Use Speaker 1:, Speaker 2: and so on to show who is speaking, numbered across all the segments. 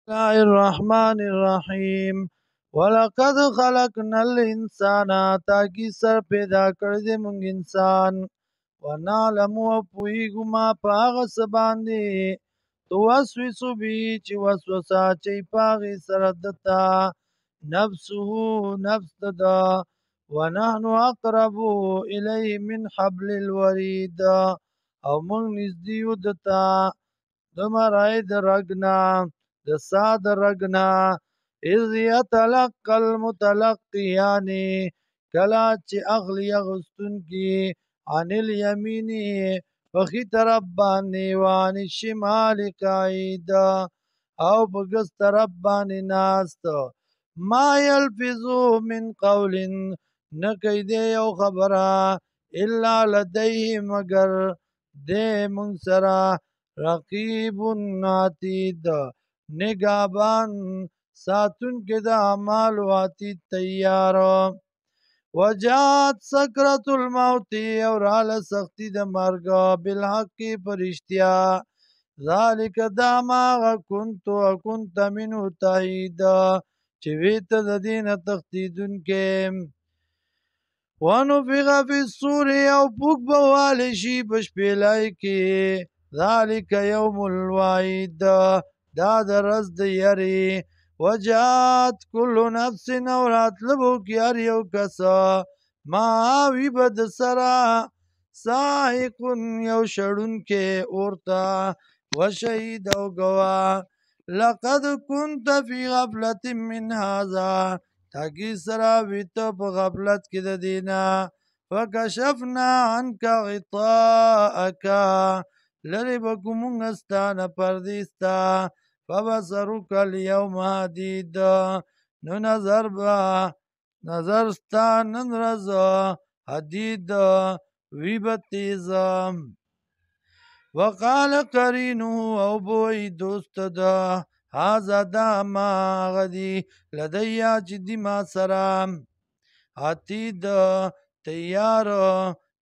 Speaker 1: الله الرحمن الرحیم ولقد خلقنا الانسان تاکي سر پیدا کړی دی مونږ انسان ونعلم او پوهیږو ما په هغه څه باندې توسوس به چې وسوسه اچوي په هغې سره دته نفسه نفس ده ونحن اقرب الیه من حبل الورید او مونږ نږدې یو دته د مرۍ د رګ نه د سا د رګ نه اذ یتلقى المتلقیان کله چې اخلي اخیستونکي عن الیمیني په ښي طرف باندې وعن الشمال قعید او په ګس طرف باندې ناست ما یلفظ من قول نه کوي دی یو خبره الا لدیه مگر دی مونږ سره رقیب عتید نگابان ساتون کې د اعمالو عتید تیار وجات سکرت الموت او راله سختی د مرګ بالحق په رښتیا ذالک دا ما کنت منه تحید چې وی ته د دینه تښتېدونکې ونفخ فی الصور او پوک به والی شي په شپېلۍ کې ذالک یوم الوعید دا د ورځ د یرې وجات کل نفس او راتلبو کې هر یو کس ما وي به د سره سائق یو شړونکی اورته وشهید او ګواه لقد كنت فی غفلة من هذا تاکي سره ویته په غفلت کې د دینا فکشفنا عنك غطاءک لری بکومونږ ستانه پردیستا فبصرک اليوم حدید نو نظر ستا نن ورځ حدید وی به تیز وقال قرینه او بوی دوست ده هذا دا ما غدی لدیا چې دی ما سره عتید تیار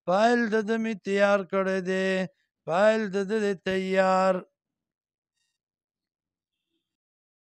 Speaker 1: فایل د می تیار کړی دی فایل د تیار